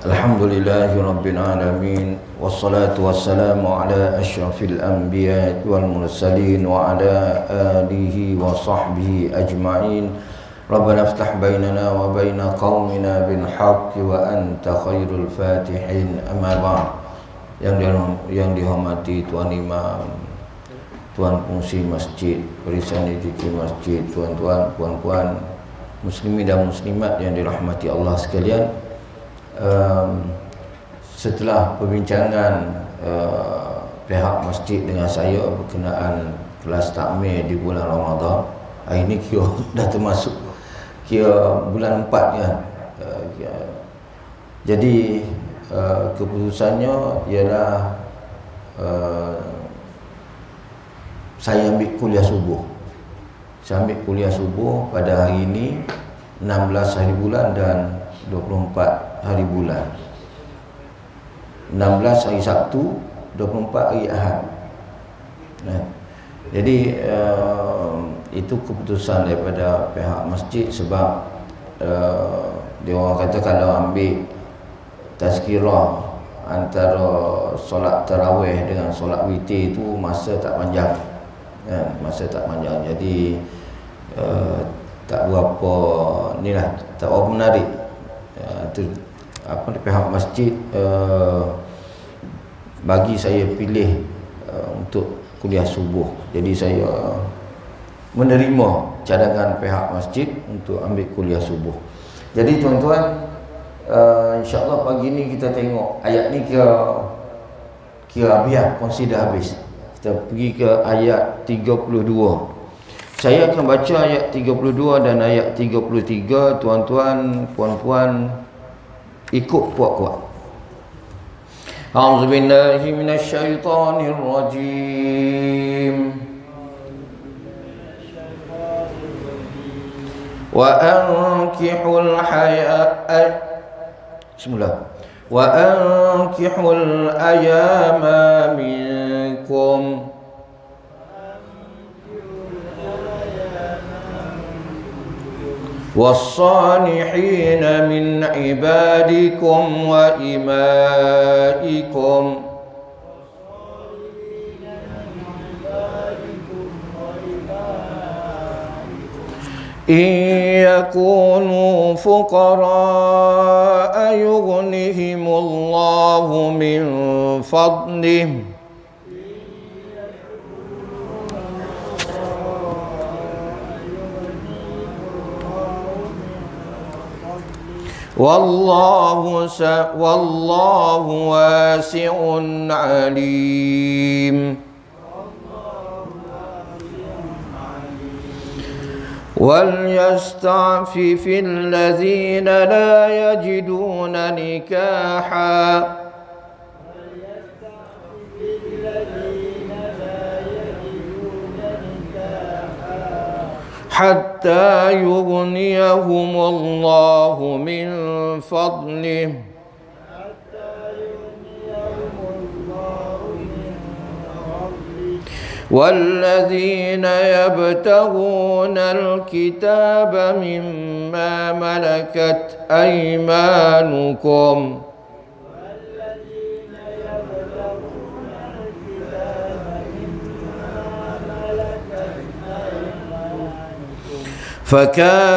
Alhamdulillahi Rabbil Alamin. Wassalatu wassalamu ala ashrafil anbiya wal mursalin wa ala alihi wa sahbihi ajma'in. Rabbana aftah bainana wa baina qaumina bil haqqi wa anta khairul fatihin. Amma ba'd. Yang dihormati Tuan Imam, Tuan Fungsi Masjid, Perisan Editi Masjid, tuan-tuan, puan-puan, muslimin dan muslimat yang dirahmati Allah sekalian. Setelah perbincangan pihak masjid dengan saya berkenaan kelas takmir di bulan Ramadan, hari ini kira dah termasuk kira bulan 4 kan. Jadi keputusannya ialah saya ambil kuliah subuh. Saya ambil kuliah subuh pada hari ini 16 hari bulan dan 24 hari bulan. 16 hari Sabtu, 24 hari Ahad. Jadi itu keputusan daripada pihak masjid sebab dia orang kata kalau ambil tazkirah antara solat tarawih dengan solat witir itu masa tak panjang. Masa tak panjang. Jadi tak berapa inilah, tak berapa menarik. Pihak masjid bagi saya pilih untuk kuliah subuh. Jadi saya menerima cadangan pihak masjid untuk ambil kuliah subuh. Jadi tuan-tuan, insya-Allah pagi ni kita tengok ayat ni kira biar kongsi dah habis. Kita pergi ke ayat 32. Saya akan baca ayat 32 dan ayat 33. Tuan-tuan, puan-puan, ikut kuat-kuat. A'udzu billahi minasy syaithanir rajim. Wa ankihul Bismillah. Wa ankihul ayama minkum والصالحين من عبادكم وإمائكم إن يكونوا فقراء يغنهم الله من فضله والله واسع عليم. وليستعفف الذين لا يجدون نكاحا حتى يغنيهم الله من فضله والذين يبتغون الكتاب مما ملكت أيمانكم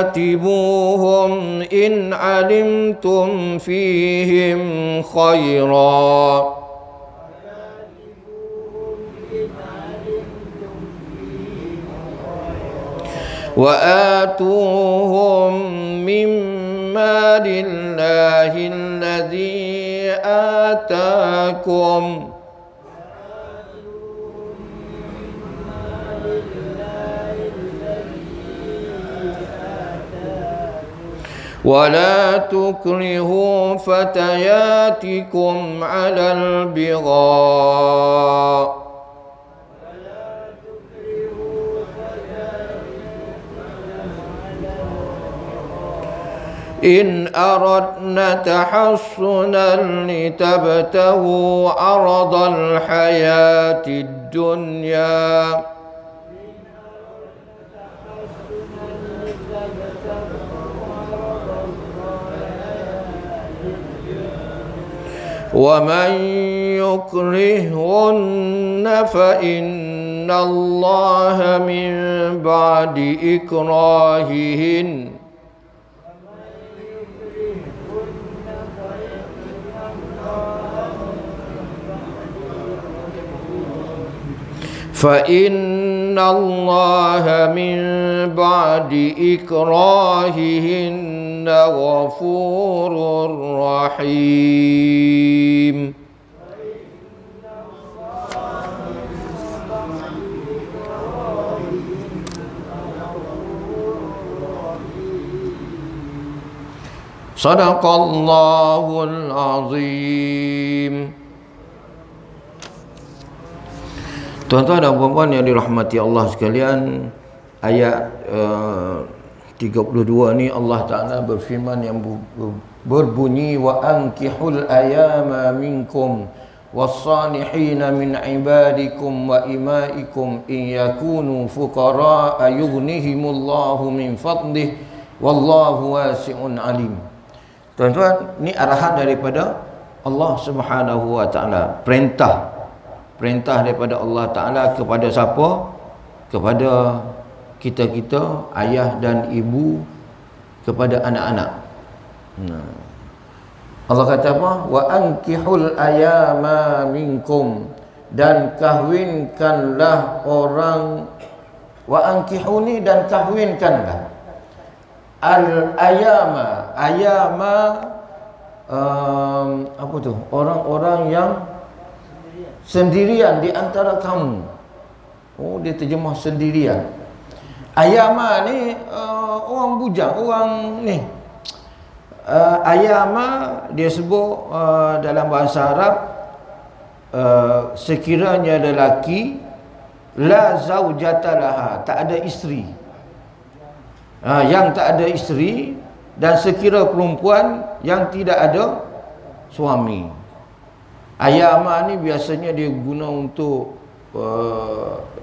فكاتبوهم إن علمتم فيهم خيرا وآتوهم مما لله الذي آتاكم ولا تكرهوا فتياتكم على البغاء إن أردنا تحصنا لتبتغوا عرض الحياة الدنيا ومن يكرههن فإن الله من بعد إكراههن فإن الله من بعد إكراههن غفور رحيم. Sadaqallahul azim. Tuan-tuan dan puan-puan yang dirahmati Allah sekalian, ayat 32 ni Allah Ta'ala berfirman yang berbunyi wa ankihul ayama minkum was-salihina min ibadikum wa imaikum in yakunu fuqara yughnihimullahu min fadlih wallahu wasi'un alim. Tuan-tuan, ni arahan daripada Allah Subhanahu wa Ta'ala, perintah daripada Allah Ta'ala kepada siapa? Kepada kita-kita, ayah dan ibu, kepada anak-anak. Allah kata apa? Wa ankihul ayama minkum, dan kahwinkanlah orang, wa ankihuni, dan kahwinkanlah al-ayama. Apa tu? Orang-orang yang sendirian di antara kamu. Oh, dia terjemah sendirian. Ayama ni orang bujang, orang ni. Ayama dia sebut dalam bahasa Arab, sekiranya lelaki la zaujata laha, tak ada isteri. Yang tak ada isteri, dan sekira perempuan yang tidak ada suami. Ayama ni biasanya dia guna untuk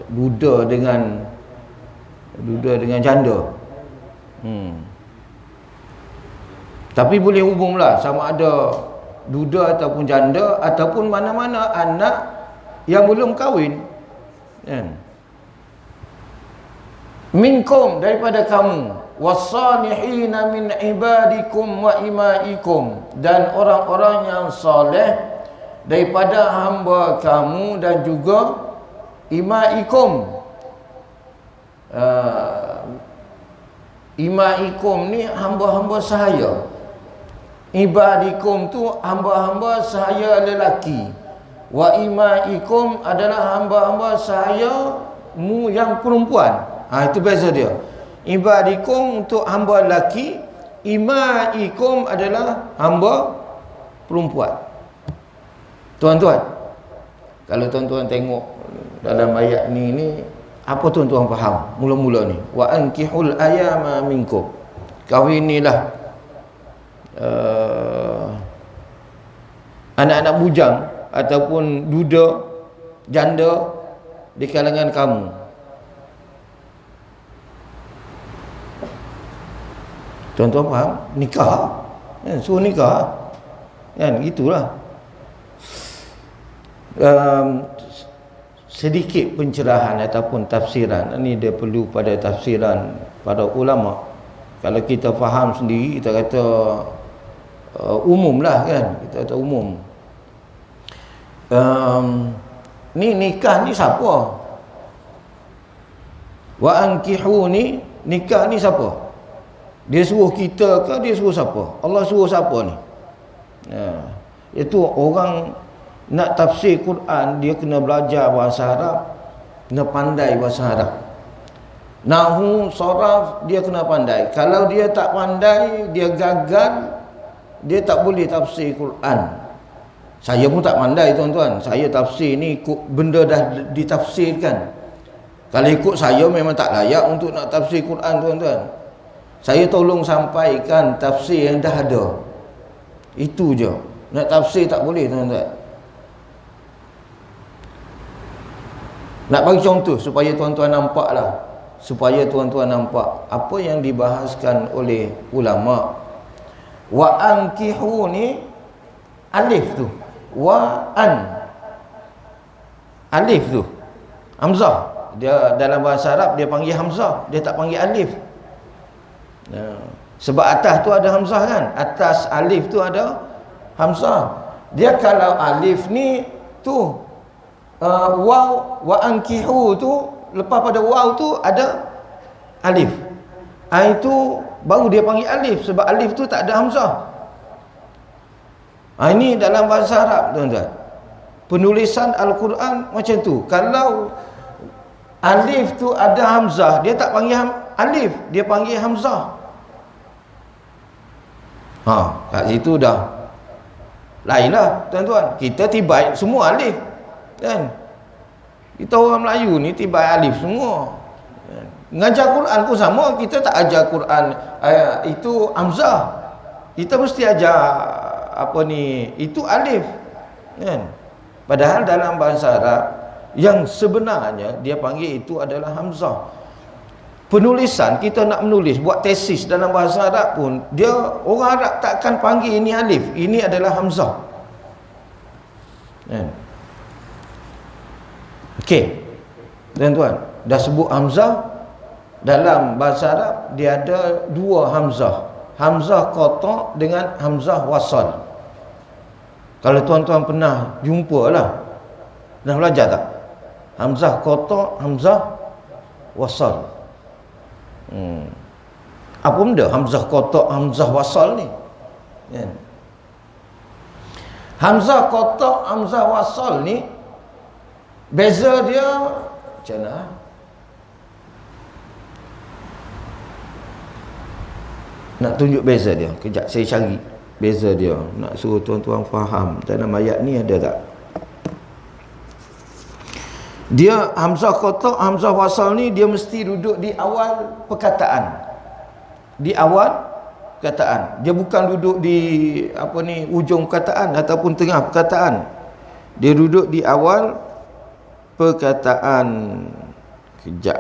duda dengan janda. Tapi boleh umumlah, sama ada duda ataupun janda ataupun mana-mana anak yang belum kahwin. Minkum, daripada kamu, wasalihina min ibadikum wa imaikum, dan orang-orang yang soleh daripada hamba kamu dan juga imaikum. Imaikum ni hamba-hamba sahaya. Ibadikum tu hamba-hamba sahaya lelaki. Wa imaikum adalah hamba-hamba sahaya mu yang perempuan. Itu beza dia. Ibadikum untuk hamba lelaki, imaikum adalah hamba perempuan. Tuan-tuan, kalau tuan-tuan tengok dalam ayat ni apa tuan-tuan faham mula-mula ni? Wa ankihul ayama minkum, kahwinilah anak-anak bujang ataupun duda, janda di kalangan kamu. Tuan-tuan faham? Nikah, suruh nikah, kan? Itulah. Sedikit pencerahan ataupun tafsiran. Ini dia perlu pada tafsiran para ulama. Kalau kita faham sendiri, kita kata umum lah, kan? Kita kata umum. Ni nikah ni siapa? Wa ankihu ni, nikah ni siapa? Dia suruh kita ke dia suruh siapa? Allah suruh siapa ni? Itu orang nak tafsir Quran, dia kena belajar bahasa Arab, kena pandai bahasa Arab. Nahwu, saraf, dia kena pandai. Kalau dia tak pandai, dia gagal, dia tak boleh tafsir Quran. Saya pun tak pandai, tuan-tuan. Saya tafsir ni ikut benda dah ditafsirkan. Kalau ikut saya memang tak layak untuk nak tafsir Quran, tuan-tuan. Saya tolong sampaikan tafsir yang dah ada. Itu je. Nak tafsir tak boleh, tuan-tuan. Nak bagi contoh supaya tuan-tuan nampak lah, supaya tuan-tuan nampak apa yang dibahaskan oleh ulama. Wa ankihu ni, alif tu wa an. Alif tu hamzah. Dia dalam bahasa Arab dia panggil hamzah, dia tak panggil alif. Sebab atas tu ada hamzah kan, atas alif tu ada hamzah. Dia kalau alif ni tu waw, wa ankihu tu lepas pada waw tu ada alif. Itu baru dia panggil alif, sebab alif tu tak ada hamzah. Ini dalam bahasa Arab tuan-tuan. Penulisan Al-Quran macam tu. Kalau alif tu ada hamzah, dia tak panggil alif, dia panggil hamzah. Kat situ dah lainlah tuan-tuan. Kita tibai semua alif kan. Kita orang Melayu ni tibai alif semua. Mengajar Quran pun sama, kita tak ajar Quran itu hamzah. Kita mesti ajar itu alif kan. Padahal dalam bahasa Arab yang sebenarnya dia panggil itu adalah hamzah. Penulisan, kita nak menulis, buat tesis dalam bahasa Arab pun, dia orang Arab takkan panggil ini alif, ini adalah hamzah kan? Okey tuan-tuan, dah sebut hamzah. Dalam bahasa Arab dia ada dua hamzah, hamzah qata' dengan hamzah wasal. Kalau tuan-tuan pernah jumpa lah, pernah belajar tak? Hamzah qata', hamzah wasal. Apa benda hamzah qata', hamzah wasal ni kan? Hamzah qata', hamzah wasal ni beza dia macam mana? Nak tunjuk beza dia, kejap saya cari beza dia, nak suruh tuan-tuan faham dalam ayat ni ada tak. Dia hamzah qata', hamzah wasal ni dia mesti duduk di awal perkataan. Di awal perkataan. Dia bukan duduk di ujung perkataan ataupun tengah perkataan. Dia duduk di awal perkataan. Kejap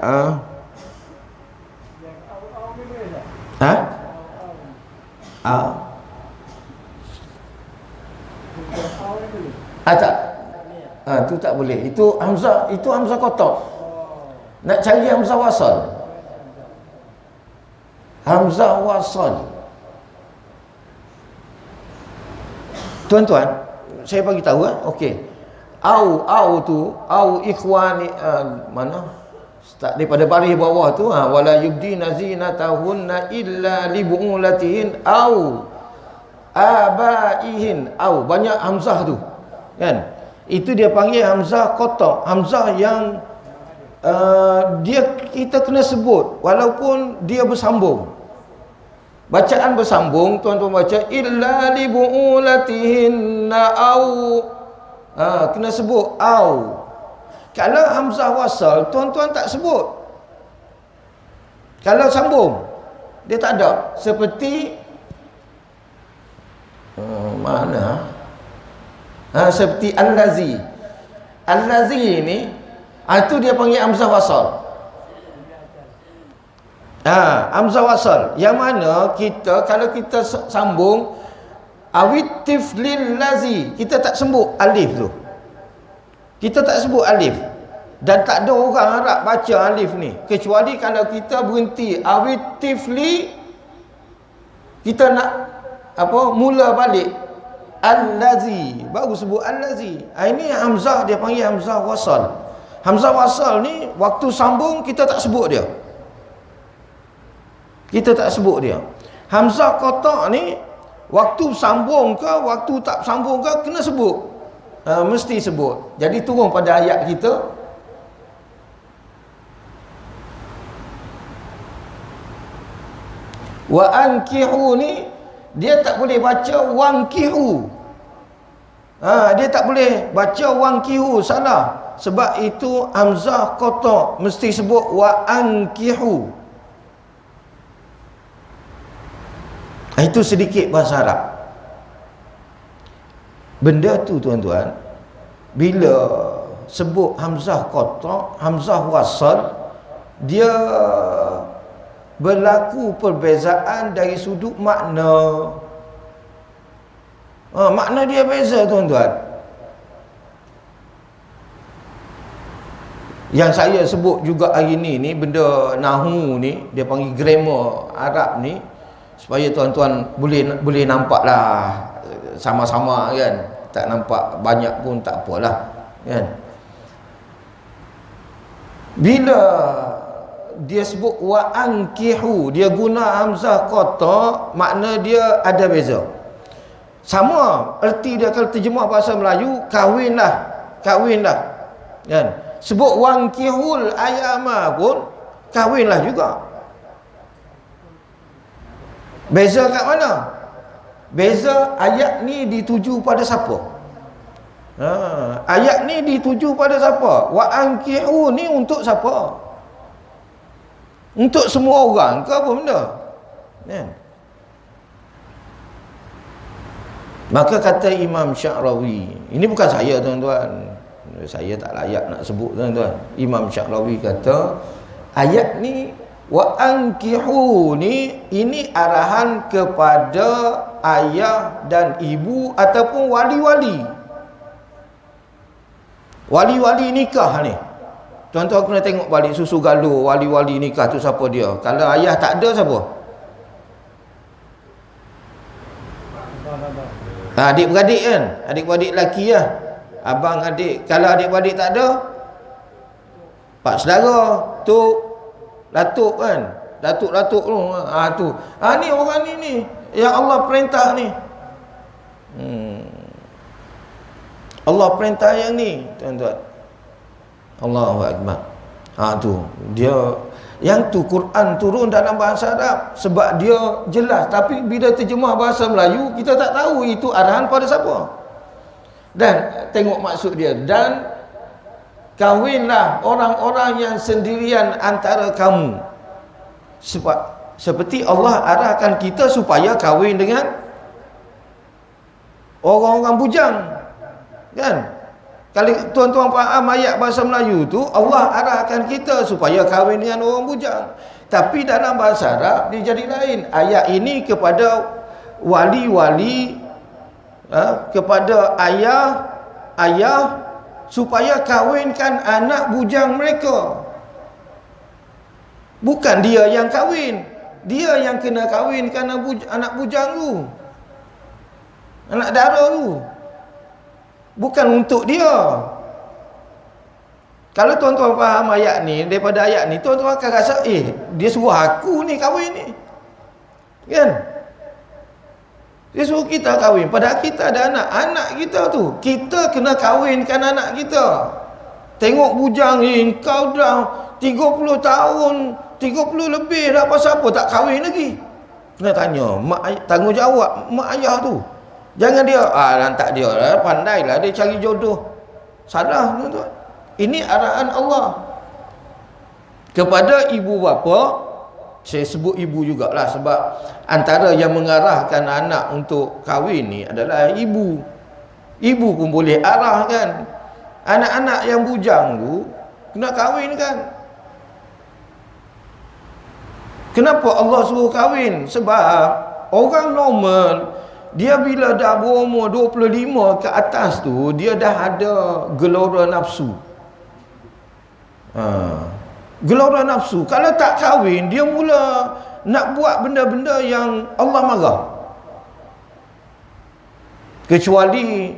tak. Tu tak boleh. Itu hamzah qata'. Nak cari hamzah wasal. Hamzah wasal. Tuan-tuan, saya bagi tahu okey. Au tu, au ikhwani mana? Start daripada baris bawah tu, wala yubdina zinatahunna illa li bu'ulatihin au abaihin. Au banyak hamzah tu. Kan? Itu dia panggil hamzah qata', hamzah yang kita kena sebut walaupun dia bersambung. Bacaan bersambung, tuan-tuan baca illa li bu'ulatihinna au, kena sebut au. Kalau hamzah wasal, tuan-tuan tak sebut. Kalau sambung, dia tak ada. Seperti mana? Seperti al-lazi. Al-lazi ni itu dia panggil hamzah wasal. Hamzah wasal yang mana kalau kita sambung awitif lil lazi, kita tak sebut alif tu. Kita tak sebut alif. Dan tak ada orang Arab baca alif ni, kecuali kalau kita berhenti awitif li, kita nak mula balik al-lazi, baru sebut al-lazi. Ini hamzah dia panggil hamzah wasal. Hamzah wasal ni waktu sambung kita tak sebut dia. Kita tak sebut dia. Hamzah qata' ni waktu sambung ke waktu tak sambung ke kena sebut. Mesti sebut. Jadi turun pada ayat kita. Wa ankihu ni dia tak boleh baca wankihu. Dia tak boleh baca wankihu, salah. Sebab itu hamzah qata', mesti sebut wa ankihu. Itu sedikit bahasa Arab. Benda tu tuan-tuan, bila sebut hamzah qata', hamzah wasal, dia berlaku perbezaan dari sudut makna. Makna dia beza tuan-tuan. Yang saya sebut juga hari ni benda nahu ni, dia panggil grammar Arab ni, supaya tuan-tuan boleh nampak lah sama-sama kan. Tak nampak banyak pun tak apalah kan. Bila dia sebut wa ankihu, dia guna hamzah qata, makna dia ada beza. Sama erti dia kalau terjemah bahasa Melayu, kahwinlah kan. Sebut wankihul ayama pun kahwinlah juga. Beza kat mana? Beza ayat ni dituju pada siapa? Ayat ni dituju pada siapa? Wa ankihu ni untuk siapa? Untuk semua orang ke apa benda? Kan? Maka kata Imam Sya'rawi, ini bukan saya tuan-tuan, saya tak layak nak sebut tuan-tuan. Imam Sya'rawi kata ayat ni wa ankihu ni, ini arahan kepada ayah dan ibu ataupun wali-wali. Wali-wali nikah ni, tuan-tuan kena tengok balik susu galur wali-wali nikah tu siapa dia. Kalau ayah tak ada, siapa? Adik-beradik kan, adik-beradik lelaki lah, abang adik. Kalau adik-beradik tak ada, pak saudara, tok, datuk kan, datuk-datuk tu. Tu. Ni orang ni yang Allah perintah ni. Allah perintah yang ni, tuan-tuan. Allahu akbar. Tu dia, yang tu Quran turun dalam bahasa Arab sebab dia jelas, tapi bila terjemah bahasa Melayu kita tak tahu itu arahan pada siapa. Dan tengok maksud dia, dan kahwinlah orang-orang yang sendirian antara kamu. Sebab seperti Allah arahkan kita supaya kahwin dengan orang-orang bujang kan. Kalau tuan-tuan faham ayat bahasa Melayu tu, Allah arahkan kita supaya kahwin dengan orang bujang. Tapi dalam bahasa Arab dia jadi lain. Ayat ini kepada wali-wali, kepada ayah supaya kahwinkan anak bujang mereka. Bukan dia yang kahwin, dia yang kena kahwinkan anak bujang tu, anak dara tu. Bukan untuk dia. Kalau tuan-tuan faham ayat ni, daripada ayat ni tuan-tuan akan rasa dia suruh aku ni kahwin ni kan. Dia suruh kita kahwin, padahal kita ada anak kita tu, kita kena kahwinkan anak kita. Tengok bujang ni, kau dah 30 tahun, 30 lebih dah, pasal apa tak kahwin lagi? Kena tanya tanggungjawab mak ayah tu. Jangan dia lantak dia lah, pandailah dia cari jodoh. Salah tuan-tuan. Ini arahan Allah kepada ibu bapa. Saya sebut ibu jugalah sebab antara yang mengarahkan anak untuk kahwin ni adalah ibu. Ibu pun boleh arahkan anak-anak yang bujang tu kena kahwin kan. Kenapa Allah suruh kahwin? Sebab orang normal, dia bila dah berumur 25 ke atas tu, dia dah ada gelora nafsu. Gelora nafsu. Kalau tak kahwin, dia mula nak buat benda-benda yang Allah marah. Kecuali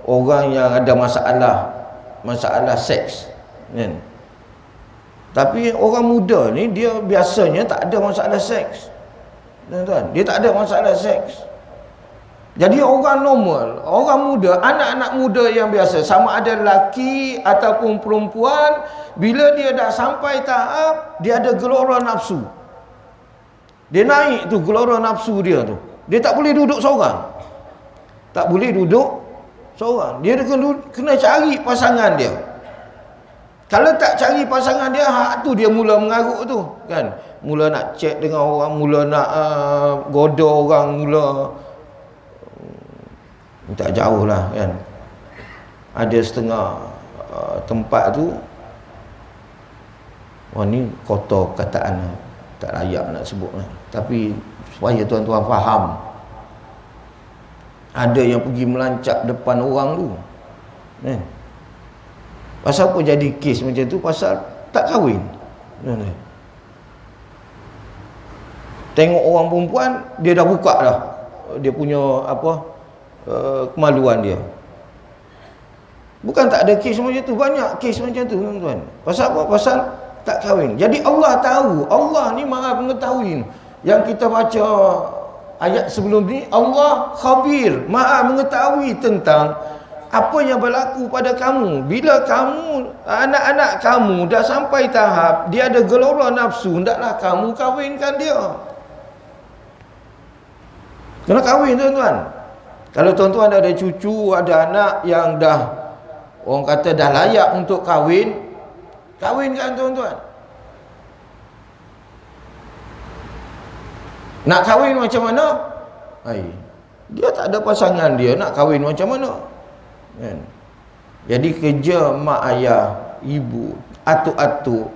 orang yang ada masalah seks kan. Tapi orang muda ni dia biasanya tak ada masalah seks. Tuan-tuan, dia tak ada masalah seks. Jadi orang normal, orang muda, anak-anak muda yang biasa, sama ada lelaki ataupun perempuan, bila dia dah sampai tahap dia ada gelora nafsu, dia naik tu gelora nafsu dia tu, dia tak boleh duduk seorang. Tak boleh duduk seorang. Dia kena cari pasangan dia. Kalau tak cari pasangan dia, hak tu dia mula mengaruk tu kan. Mula nak chat dengan orang, mula nak goda orang, mula tak jauh lah kan. Ada setengah tempat tu, wah ni kotor kataan, tak layak nak sebut lah. Tapi supaya tuan-tuan faham, ada yang pergi melancap depan orang tu kan. Pasal apa jadi kes macam tu? Pasal tak kahwin. Tengok orang perempuan, dia dah buka dah dia punya kemaluan dia. Bukan tak ada kes macam tu, banyak kes macam tu tuan-tuan. Pasal apa? Pasal tak kahwin. Jadi Allah tahu, Allah ni Maha mengetahui. Yang kita baca ayat sebelum ni, Allah khabir, Maha mengetahui tentang apa yang berlaku pada kamu. Bila kamu, anak-anak kamu dah sampai tahap dia ada gelora nafsu, hendaklah kamu kahwinkan dia. Kena kahwin tuan-tuan. Kalau tuan-tuan ada cucu, ada anak yang dah, orang kata dah layak untuk kahwin, kahwinkan tuan-tuan. Nak kahwin macam mana? Dia tak ada pasangan, dia nak kahwin macam mana? Kan? Jadi kerja mak ayah, ibu, atuk-atuk,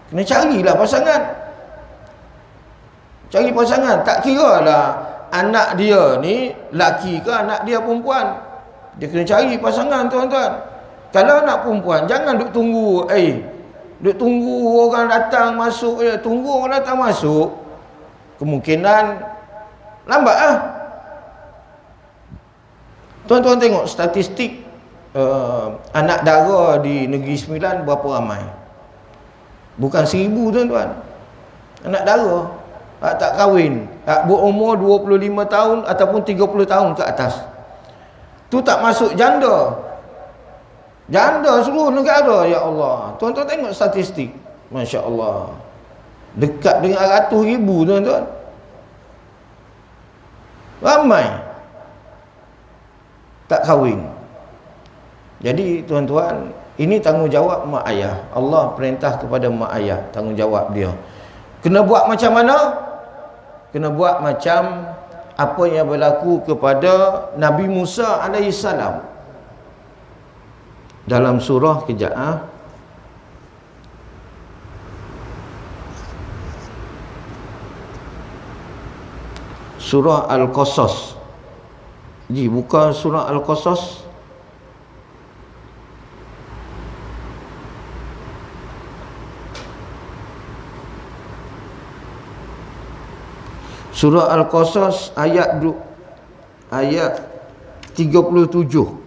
kena carilah pasangan. Cari pasangan. Tak kira lah anak dia ni laki ke anak dia perempuan. Dia kena cari pasangan tuan-tuan. Kalau anak perempuan, jangan duk tunggu duk tunggu orang datang masuk je. Tunggu orang datang masuk, kemungkinan lambat lah. Tuan-tuan tengok statistik anak dara di Negeri Sembilan berapa ramai? Bukan 1000 tuan-tuan. Anak dara tak kahwin, berumur 25 tahun ataupun 30 tahun ke atas. Tu tak masuk janda. Janda seluruh negara, ya Allah. Tuan-tuan tengok statistik, Masya Allah, dekat dengan ratus ribu tuan-tuan. Ramai tak kahwin. Jadi tuan-tuan, ini tanggungjawab mak ayah. Allah perintah kepada mak ayah, tanggungjawab dia. Kena buat macam mana? Kena buat macam apa yang berlaku kepada Nabi Musa alaihissalam. Dalam surah kejap surah Al-Qasas. Buka surah Al-Qasas. Surah Al-Qasas ayat 37.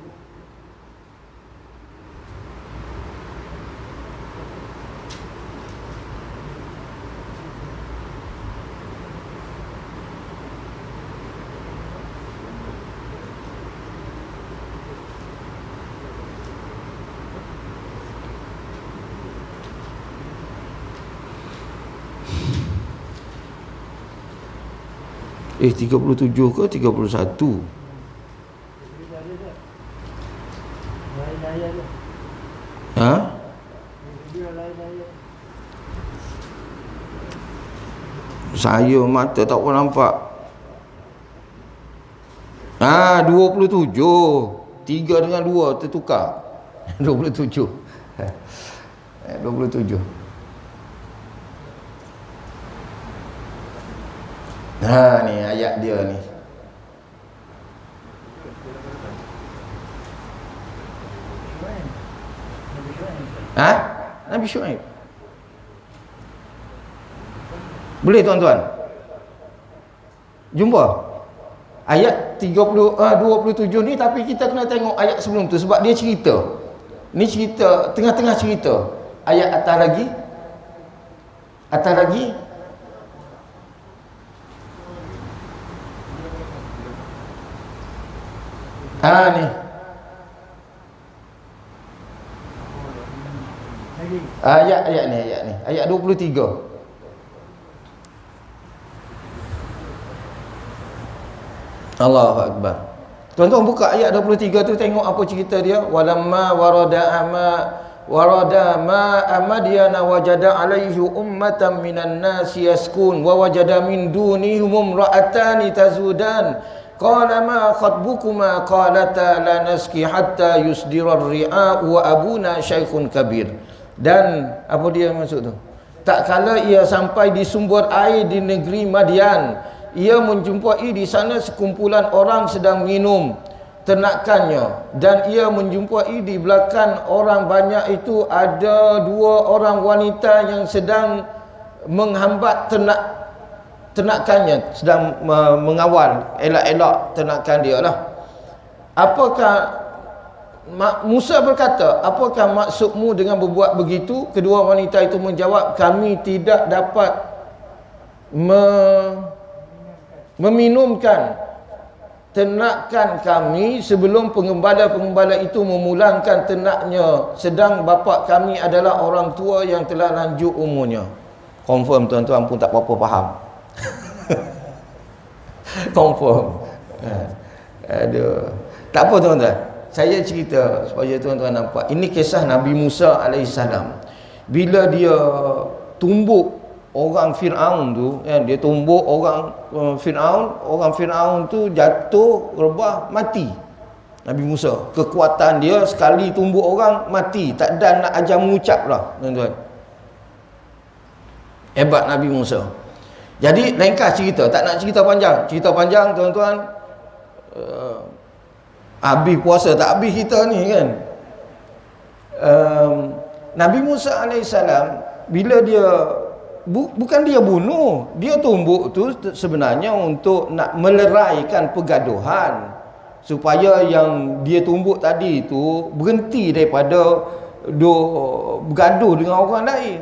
Eh 37 ke 31? Ha? Saya mata tak pernah nampak. 27. 3 dengan 2 tertukar. 27. 27. Ni ayat dia ni. Nabi Syuaib. Boleh tuan-tuan? Jumpa ayat 27 ni, tapi kita kena tengok ayat sebelum tu sebab dia cerita. Ni cerita tengah-tengah cerita. Ayat atas lagi. Ni ayat ni ayat 23. Allahu Akbar. Tuan-tuan buka ayat 23 tu, tengok apa cerita dia. Walamma warada ma amadiyana wajada alaihi ummatan minan nasi yaskun wa wajada min dunihum ra'atani tazudan. Qala ma khatbukuma qalata la naski hatta yusdira ar-ri'a wa abuna syaikhun kabir. Dan apa dia maksud tu? Tak kala ia sampai di sumber air di negeri Madian, ia menjumpai di sana sekumpulan orang sedang minum, ternakannya, dan ia menjumpai di belakang orang banyak itu ada dua orang wanita yang sedang menghambat ternakannya, sedang mengawal, elak-elak ternakan dia lah. Apakah Musa berkata, apakah maksudmu dengan berbuat begitu? Kedua wanita itu menjawab, kami tidak dapat meminumkan ternakan kami sebelum pengembala-pengembala itu memulangkan ternaknya, sedang bapa kami adalah orang tua yang telah lanjut umurnya. Confirm tuan-tuan pun tak apa-apa faham. Confirm. Aduh. Tak apa tuan-tuan, saya cerita supaya tuan-tuan nampak. Ini kisah Nabi Musa alaihissalam. Bila dia tumbuk orang Fir'aun tu, dia tumbuk orang Fir'aun tu jatuh rebah mati. Nabi Musa, kekuatan dia sekali tumbuk orang mati, tak ada nak ajar mengucap lah tuan-tuan. Hebat Nabi Musa. Jadi ringkas cerita, tak nak cerita panjang. Cerita panjang tuan-tuan, habis puasa tak habis kita ni kan. Nabi Musa alaihissalam bila dia bukan dia bunuh, dia tumbuk tu sebenarnya untuk nak meleraikan pergaduhan, supaya yang dia tumbuk tadi tu berhenti daripada bergaduh dengan orang lain.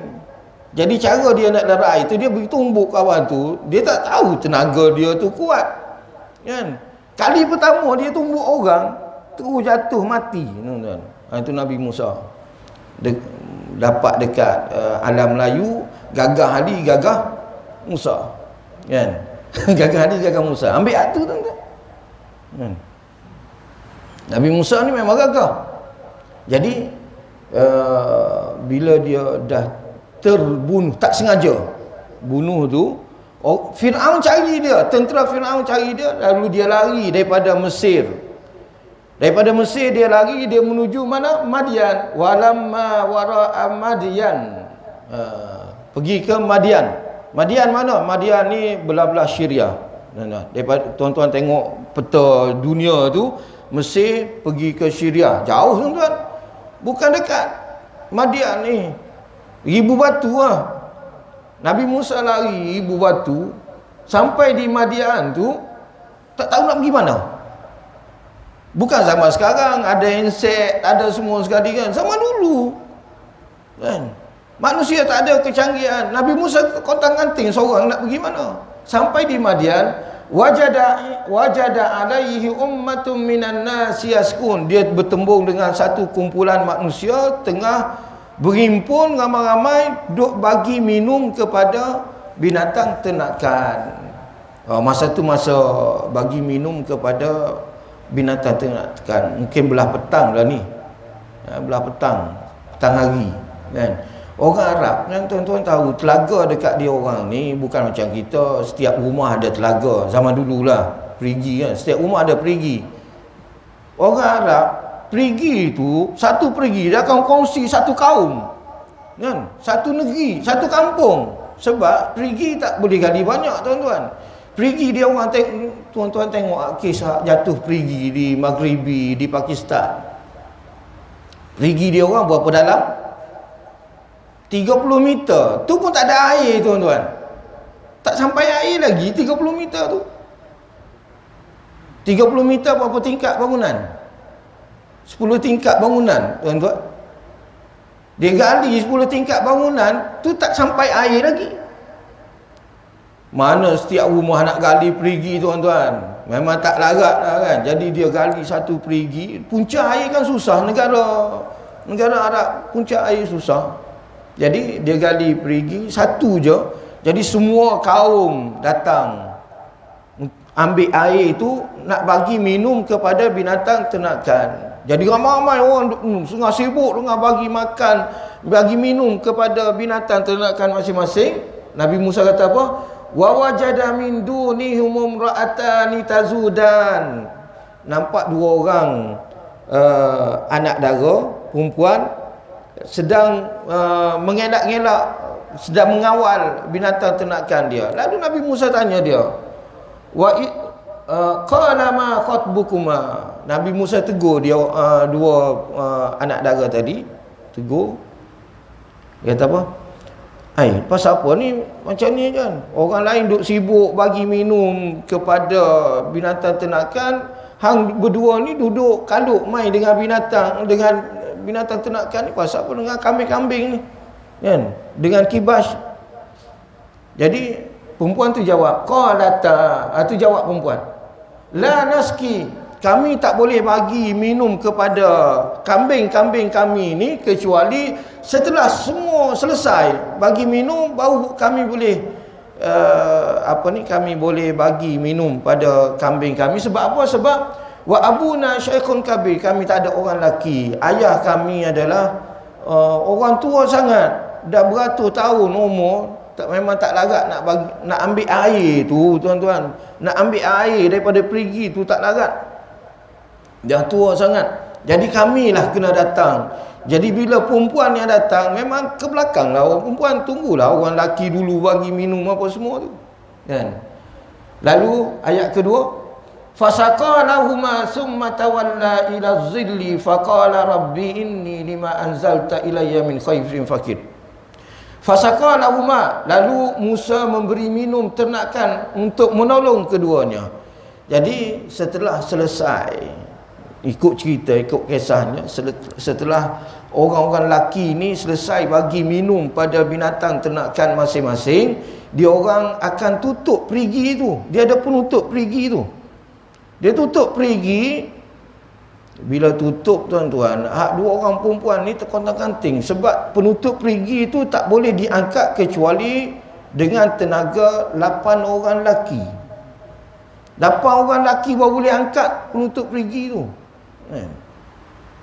Jadi cara dia nak lerai tu, dia beri tumbuk kawan tu, dia tak tahu tenaga dia tu kuat kan. Kali pertama dia tumbuk orang, terus jatuh mati tuan-tuan. Itu Nabi Musa dapat dekat alam Melayu, gagah Ali gagah Musa kan. Gagah Ali gagah Musa, ambil hak tu tuan-tuan kan. Nabi Musa ni memang gagah. Jadi bila dia dah terbunuh, tak sengaja bunuh tu, Fir'aun cari dia, tentera Fir'aun cari dia, lalu dia lari daripada Mesir. Daripada Mesir dia lari, dia menuju mana? Madian. Walamma wara'a Madian. Pergi ke Madian. Madian mana? Madian ni belah-belah Syria. Daripada tuan-tuan tengok peta dunia tu, Mesir pergi ke Syria. Jauh tuan-tuan. Bukan dekat. Madian ni 1000 batu lah. Nabi Musa lari 1000 batu, sampai di Madian tu tak tahu nak pergi mana. Bukan zaman sekarang ada handset, ada semua sekali kan. Zaman dulu kan, manusia tak ada kecanggihan. Nabi Musa kontang-kanting seorang nak pergi mana. Sampai di Madian, wajada alaihi ummatun minan nasi yaskun. Dia bertembung dengan satu kumpulan manusia tengah berhimpun ramai-ramai duk bagi minum kepada binatang ternakan. Masa tu masa bagi minum kepada binatang ternakan, mungkin belah petang lah ni, belah petang hari kan. Orang Arab kan tuan-tuan tahu, telaga dekat dia orang ni bukan macam kita setiap rumah ada telaga. Zaman dululah perigi kan, setiap rumah ada perigi. Orang Arab perigi tu, satu perigi dia akan kongsi satu kaum kan, satu negeri, satu kampung. Sebab perigi tak boleh gali banyak tuan-tuan. Perigi dia orang tuan-tuan tengok kisah jatuh perigi di Maghribi, di Pakistan. Perigi dia orang berapa dalam? 30 meter. Tu pun tak ada air tuan-tuan. Tak sampai air lagi 30 meter tu. 30 meter berapa tingkat bangunan? 10 tingkat bangunan tuan-tuan. Dia gali 10 tingkat bangunan tu, tak sampai air lagi. Mana setiap rumah nak gali perigi tuan-tuan, memang tak larat lah kan. Jadi dia gali satu perigi. Punca air kan susah, negara Arab punca air susah. Jadi dia gali perigi satu je. Jadi semua kaum datang ambil air itu nak bagi minum kepada binatang ternakan. Jadi ramai-ramai orang tengah sibuk dengan bagi makan, bagi minum kepada binatang ternakan masing-masing. Nabi Musa kata apa? Wa wajada min dunihum imra'atani tazudan. Nampak dua orang anak dara perempuan sedang mengelak-ngelak, sedang mengawal binatang ternakan dia. Lalu Nabi Musa tanya dia, qala ma khatbukuma. Nabi Musa tegur dia dua anak dara tadi, tegur. Dia kata apa? Pasal apa ni macam ni kan? Orang lain duk sibuk bagi minum kepada binatang ternakan, hang berdua ni duduk kaluk main dengan binatang ternakan ni. Pasal apa dengan kambing-kambing ni? Kan? Dengan kibas. Jadi perempuan tu jawab, qalata, tu jawab perempuan. La naski, kami tak boleh bagi minum kepada kambing-kambing kami ni kecuali setelah semua selesai bagi minum baru kami boleh kami boleh bagi minum pada kambing kami. Sebab apa? Sebab wa abuna syekhun kabir, kami tak ada orang lelaki. Ayah kami adalah orang tua sangat, dah beratus tahun umur, memang tak larat nak ambil air tu, tuan-tuan. Nak ambil air daripada perigi tu tak larat. Dah tua sangat. Jadi kamilah kena datang. Jadi bila perempuan yang datang, memang ke belakang lah orang perempuan, tunggulah orang lelaki dulu bagi minum apa semua tu. Kan? Lalu ayat kedua, fasaqalahuma summa tawalla ila zilli faqala rabbi inni lima anzalta ilayya min khairin fakir. Fasaqalahuma, lalu Musa memberi minum ternakan untuk menolong keduanya. Jadi setelah selesai, ikut cerita, ikut kisahnya, setelah orang-orang lelaki ni selesai bagi minum pada binatang ternakan masing-masing, dia orang akan tutup perigi tu. Dia ada penutup perigi tu. Dia tutup perigi. Bila tutup, tuan-tuan, dua orang perempuan ni terkontang-kanting. Sebab penutup perigi tu tak boleh diangkat kecuali dengan tenaga 8 orang lelaki. 8 orang lelaki baru boleh angkat penutup perigi tu.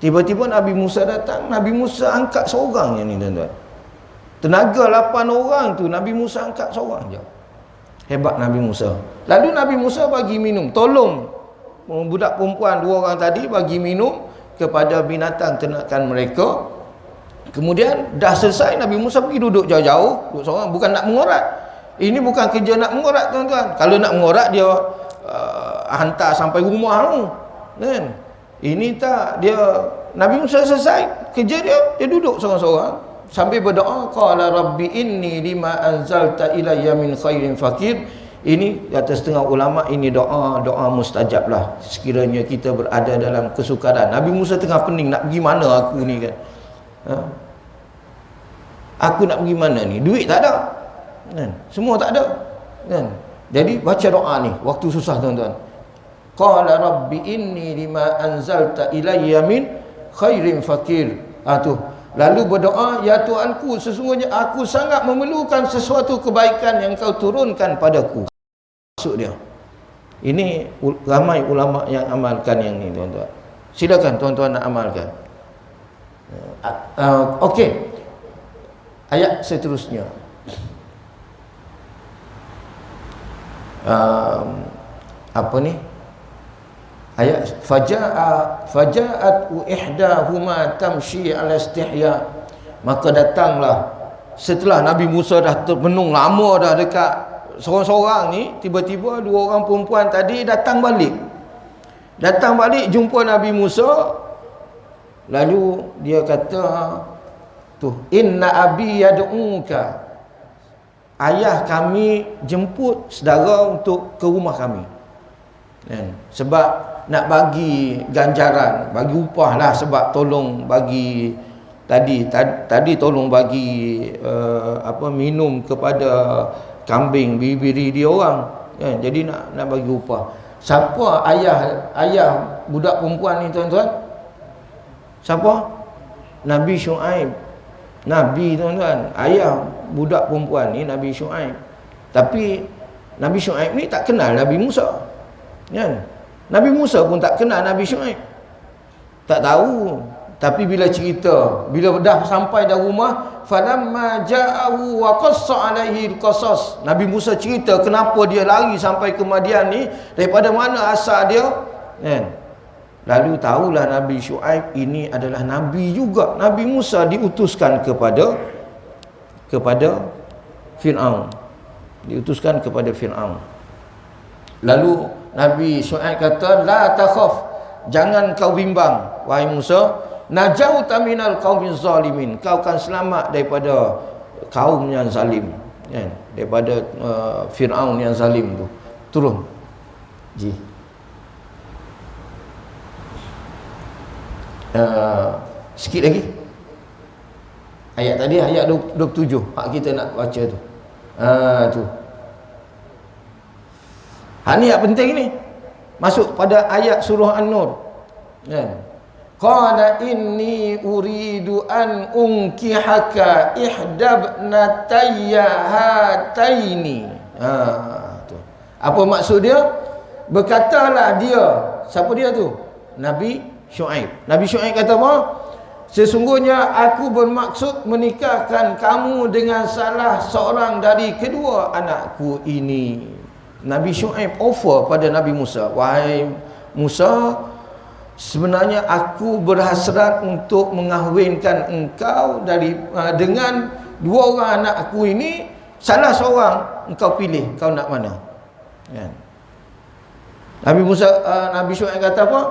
Tiba-tiba Nabi Musa datang. Nabi Musa angkat seorang yang ni, tuan-tuan. Tenaga 8 orang tu Nabi Musa angkat seorang je. Hebat Nabi Musa. Lalu Nabi Musa bagi minum, tolong budak perempuan dua orang tadi bagi minum kepada binatang ternakan mereka. Kemudian dah selesai, Nabi Musa pergi duduk jauh-jauh, duduk seorang. Bukan nak mengorat. Ini bukan kerja nak mengorat, tuan-tuan. Kalau nak mengorat, dia hantar sampai rumah tu, kan? Ini tak, dia Nabi Musa selesai kerja dia duduk seorang-seorang sambil berdoa, qala rabbi inni lima anzalta ilayya min khairin fakir. Ini kata setengah ulama, ini doa mustajab lah sekiranya kita berada dalam kesukaran. Nabi Musa tengah pening, nak pergi mana aku ni kan? Aku nak pergi mana ni? Duit tak ada kan? Semua tak ada kan? Jadi baca doa ni waktu susah, tuan-tuan. Qala rabbi inni lima anzalta ilayya min khairin fakir. Tu. Lalu berdoa, ya Tuhanku, sesungguhnya aku sangat memerlukan sesuatu kebaikan yang kau turunkan padaku. Maksud dia. Ini ramai ulama yang amalkan yang ni, tuan-tuan. Silakan tuan-tuan nak amalkan. Okey. Ayat seterusnya. Apa ni? Ayat faja'at ihdahuma tamshi ala istihya. Maka datanglah setelah Nabi Musa dah termenung lama dah dekat seorang-seorang ni, tiba-tiba dua orang perempuan tadi datang balik jumpa Nabi Musa. Lalu dia kata, tu, inna abi yad'uka, ayah kami jemput saudara untuk ke rumah kami. Sebab nak bagi ganjaran, bagi upah lah, sebab tolong bagi tadi tolong bagi minum kepada kambing biri dia orang kan? Jadi nak bagi upah. Siapa ayah budak perempuan ni, tuan-tuan? Siapa? Nabi Syuaib. Nabi, tuan-tuan, ayah budak perempuan ni Nabi Syuaib. Tapi Nabi Syuaib ni tak kenal Nabi Musa kan? Nabi Musa pun tak kenal Nabi Syuaib, tak tahu. Tapi bila cerita, bila dah sampai dah rumah, falamma ja'ahu wa qassa alaihi alqasas, Nabi Musa cerita kenapa dia lari sampai ke Madian ni, daripada mana asal dia kan? Lalu tahulah Nabi Syuaib ini adalah nabi juga. Nabi Musa diutuskan kepada Fir'aun, diutuskan kepada Fir'aun. Lalu Nabi Syuaib kata, la takhaf, jangan kau bimbang wahai Musa, najauta minal qaumiz zalimin, kau akan selamat daripada kaum yang zalim, kan, daripada Firaun yang zalim tu. Turun ji. Sikit lagi ayat tadi, ayat 27 hak kita nak baca tu. Tu ni yang penting ni, masuk pada ayat surah An-Nur, kan. Qala inni uridu an unkihaka ihdabnatayya hataini. Tu. Apa maksud dia? Berkatalah dia, siapa dia tu? Nabi Syuaib. Nabi Syuaib kata apa? Sesungguhnya aku bermaksud menikahkan kamu dengan salah seorang dari kedua anakku ini. Nabi Syuaib offer pada Nabi Musa, wahai Musa, sebenarnya aku berhasrat untuk mengahwinkan engkau dengan dua orang anakku ini, salah seorang engkau pilih, kau nak mana, kan? Nabi Syuaib kata apa?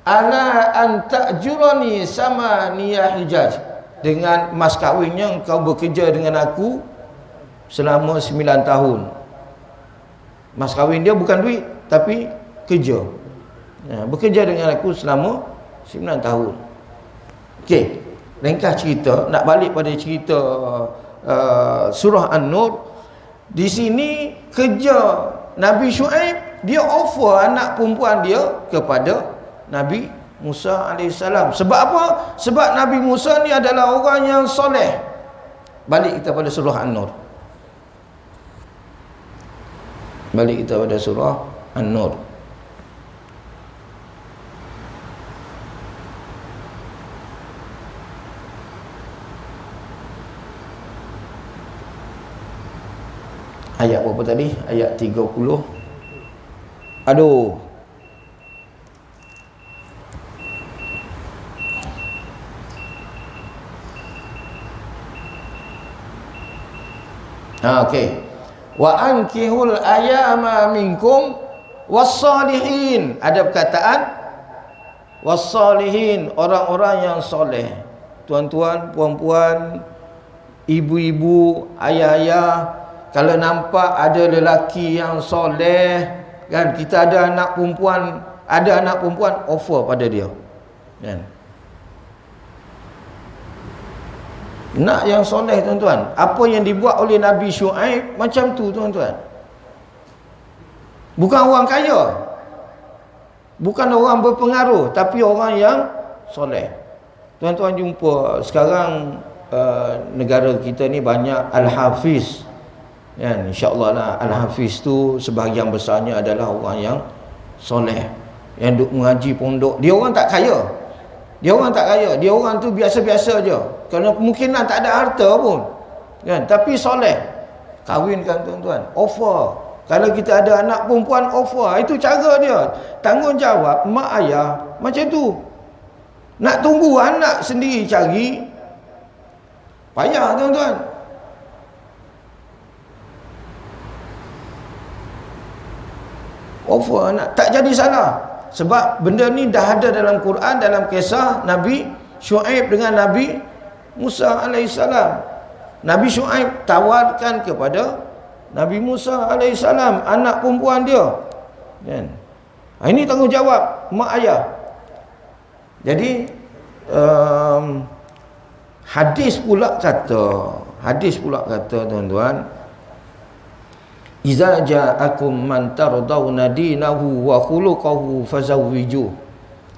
Ala antajurani sama niyah hijaj, dengan mas kahwinnya engkau bekerja dengan aku selama 9 tahun. Mas kahwin dia bukan duit, tapi kerja. Bekerja dengan aku selama 9 tahun. Okey, ringkas cerita, nak balik pada cerita surah An-Nur. Di sini kerja Nabi Syuaib, dia offer anak perempuan dia kepada Nabi Musa AS. Sebab apa? Sebab Nabi Musa ni adalah orang yang soleh. Balik kita pada surah An-Nur. Balik kita pada surah An-Nur. Ayat berapa tadi? Ayat 30. Aduh. Okey. Wa ankihul ayama minkum wassalihin. Ada perkataan wassalihin, orang-orang yang soleh. Tuan-tuan, puan-puan, ibu-ibu, ayah-ayah, kalau nampak ada lelaki yang soleh, kan, kita ada anak perempuan, offer pada dia, kan. Nak yang soleh, tuan-tuan. Apa yang dibuat oleh Nabi Syuaib macam tu, tuan-tuan. Bukan orang kaya, bukan orang berpengaruh, tapi orang yang soleh. Tuan-tuan jumpa sekarang negara kita ni banyak Al-Hafiz, kan. InsyaAllah lah, Al-Hafiz tu sebahagian besarnya adalah orang yang soleh, yang duk mengaji pondok. Dia orang tak kaya, dia orang tu biasa-biasa je, kerana kemungkinan tak ada harta pun, kan, tapi soleh. Kahwinkan, tuan-tuan, offer. Kalau kita ada anak perempuan, offer. Itu cara dia. Tanggungjawab mak ayah macam tu. Nak tunggu anak sendiri cari, payah, tuan-tuan. Offer anak, tak jadi salah. Sebab benda ni dah ada dalam Quran, dalam kisah Nabi Syuaib dengan Nabi Musa AS. Nabi Syuaib tawarkan kepada Nabi Musa AS anak perempuan dia, kan. Ini tanggungjawab mak ayah. Jadi hadis pula kata, tuan-tuan, iza ja'akum man tardawna dinahu wa khuluquhu fazawwiju.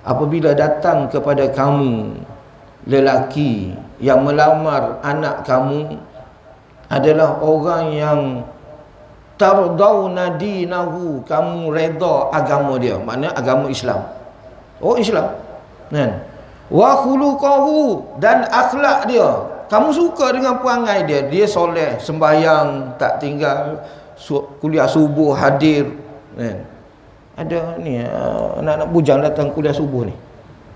Apabila datang kepada kamu lelaki yang melamar anak kamu adalah orang yang tardawna dinahu, kamu redha agama dia, maknanya agama Islam. Oh, Islam, kan. Wa khuluquhu, dan akhlak dia, kamu suka dengan perangai dia, dia soleh, sembahyang tak tinggal, kuliah subuh hadir, kan. Ada ni anak-anak bujang datang kuliah subuh ni.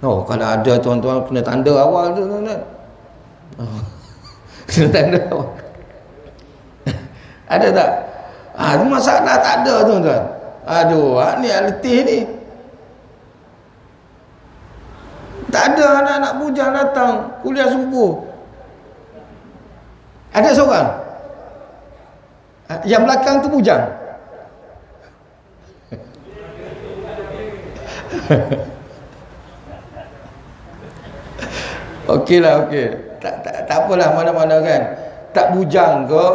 Oh, kalau ada, tuan-tuan, kena tanda awal tu, tuan-tuan. Kena tanda awal. Ada tak? Masalah tak ada, tuan-tuan. Aduh, ni letih ni. Tak ada anak-anak bujang datang kuliah subuh. Ada seorang. Yang belakang tu bujang. Okeylah, okey. Tak apalah, mana-mana kan. Tak bujang ke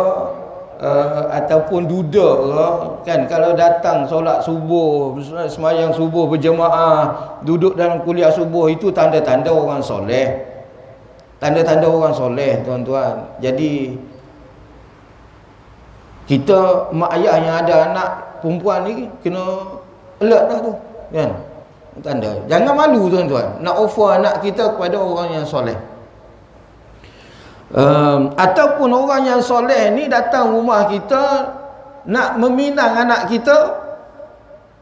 ataupun duduk ke kan, kalau datang solat subuh, sembahyang subuh berjemaah, duduk dalam kuliah subuh, itu tanda-tanda orang soleh. Tanda-tanda orang soleh, tuan-tuan. Jadi kita mak ayah yang ada anak perempuan ni kena alert dah tu kan. Tanda. Jangan malu, tuan-tuan, nak offer anak kita kepada orang yang soleh. Ataupun orang yang soleh ni datang rumah kita nak meminang anak kita,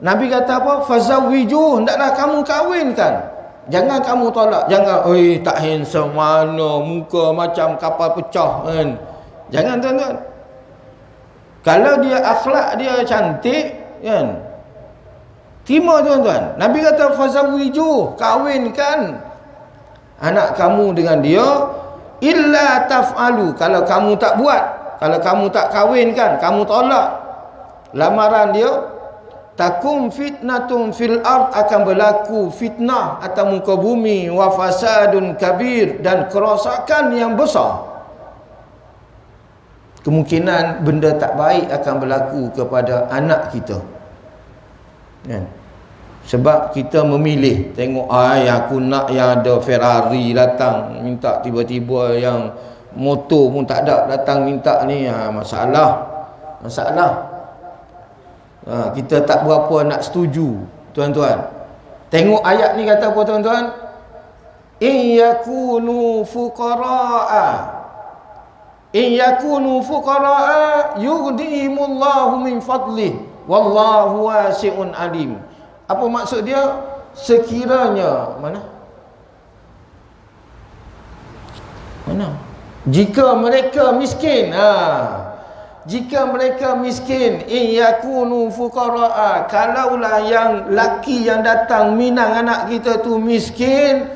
Nabi kata apa? Fazawwiju, hendaklah kamu kahwinkan, jangan kamu tolak. Jangan, oi tak handsome mana, muka macam kapal pecah kan. Jangan, tuan-tuan. Kalau dia akhlak dia cantik kan, terima, tuan-tuan. Nabi kata fazawwiju, kahwinkan anak kamu dengan dia. Illa taf'alu, kalau kamu tak buat, kalau kamu tak kahwinkan, kamu tolak lamaran dia, takum fitnatun fil ard, akan berlaku fitnah atas muka bumi, wa fasadun kabir, dan kerosakan yang besar. Kemungkinan benda tak baik akan berlaku kepada anak kita kan? Sebab kita memilih, tengok aku nak yang ada Ferrari datang, minta tiba-tiba yang motor pun tak ada datang minta ni, masalah. Kita tak berapa nak setuju, tuan-tuan. Tengok ayat ni kata apa, tuan-tuan? In yakunu fuqara'a yughnihimullahu min fadlih wallahu wasi'un alim. Apa maksud dia? Sekiranya mana? Jika mereka miskin, jika mereka miskin, in yakunu fuqara'a, kalaulah yang laki yang datang minang anak kita tu miskin,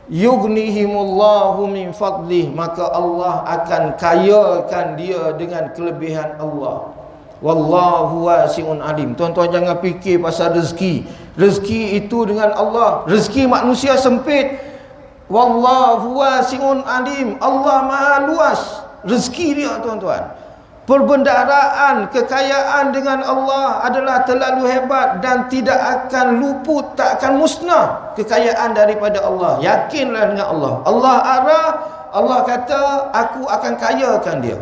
yughnihimullahu min fadlih, maka Allah akan kayakan dia dengan kelebihan Allah. Wallahu wasi'un alim. Tuan-tuan jangan fikir pasal rezeki. Rezeki itu dengan Allah. Rezeki manusia sempit. Wallahu wasi'un alim. Allah maha luas rezeki dia, tuan-tuan. Perbendaharaan, kekayaan dengan Allah adalah terlalu hebat dan tidak akan luput, tak akan musnah kekayaan daripada Allah. Yakinlah dengan Allah. Allah arah, Allah kata aku akan kayakan dia.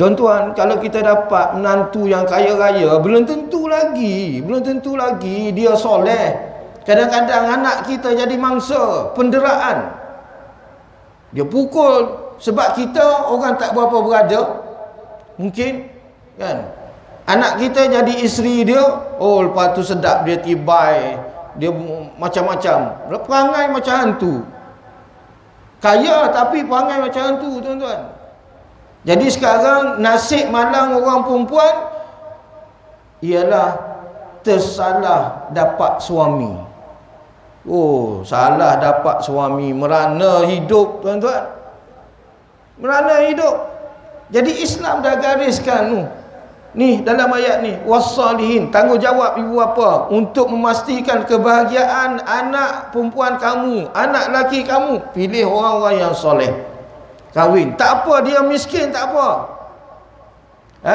Tuan-tuan, kalau kita dapat menantu yang kaya-raya, belum tentu lagi dia soleh. Kadang-kadang anak kita jadi mangsa penderaan. Dia pukul sebab kita orang tak berapa berada. Mungkin kan, anak kita jadi isteri dia, lepas tu sedap dia tibai, dia macam-macam, perangai macam hantu. Kaya tapi perangai macam hantu, tuan-tuan. Jadi sekarang nasib malang orang perempuan ialah tersalah dapat suami. Salah dapat suami, merana hidup, tuan-tuan. Merana hidup. Jadi Islam dah gariskan ni dalam ayat ni, wassalihin, tanggungjawab ibu bapa untuk memastikan kebahagiaan anak perempuan kamu, anak lelaki kamu. Pilih orang-orang yang soleh, kahwin. Tak apa dia miskin, tak apa.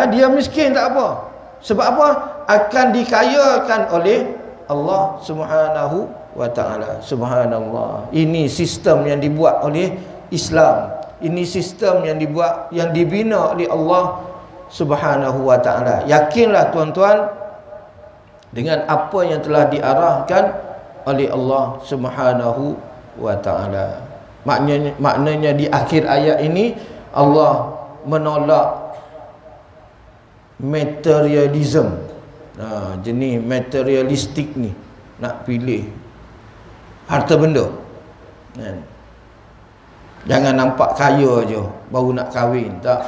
Dia miskin tak apa. Sebab apa? Akan dikayakan oleh Allah Subhanahu wa ta'ala. Subhanallah. Ini sistem yang dibuat oleh Islam. Ini sistem yang dibuat, yang dibina oleh Allah Subhanahu wa ta'ala. Yakinlah, tuan-tuan, dengan apa yang telah diarahkan oleh Allah Subhanahu wa ta'ala. Maknanya di akhir ayat ini Allah menolak materialism. Jenis materialistik ni, nak pilih harta benda. Jangan nampak kaya je baru nak kahwin, tak.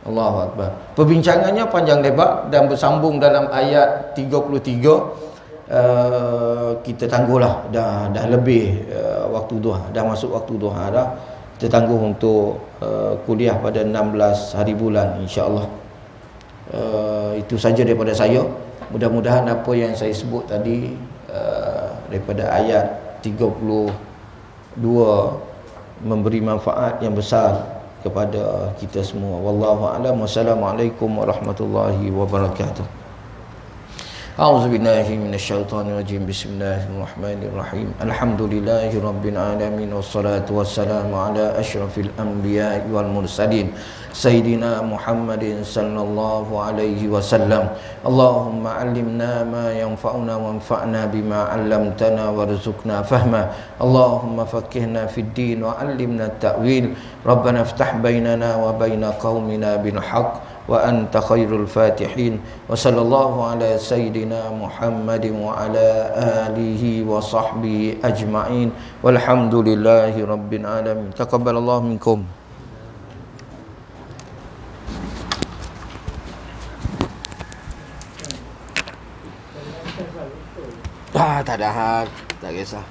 Allahu Akbar. Perbincangannya panjang lebar dan bersambung dalam ayat 33. Kita tangguhlah, dah lebih waktu duha, dah masuk waktu duha dah. Kita tangguh untuk kuliah pada 16 hari bulan insya-Allah. Itu saja daripada saya. Mudah-mudahan apa yang saya sebut tadi daripada ayat 32 memberi manfaat yang besar kepada kita semua. Wallahu a'lam. Wassalamualaikum warahmatullahi wabarakatuh. A'udzubillahi minasyaitonirrajim. Bismillahirrahmanirrahim. Alhamdulillahirabbil alamin wassalatu wassalamu ala asyrafil anbiya'i wal mursalin sayyidina Muhammadin sallallahu alaihi wasallam. Allahumma 'allimna ma yanfa'una wanfa'na bima 'allamtana warzuqna fahma. Allahumma faqqihna fid din wa 'allimna at-ta'wil. Rabbana iftah bainana wa baina qaumina bil haqq wa anta khairul fatihin. Wa sallallahu ala sayyidina Muhammadin wa ala alihi wa sahbihi ajma'in. Walhamdulillahi rabbil alamin. Taqabbalallahu minkum. Tak ada hal, tak kisah.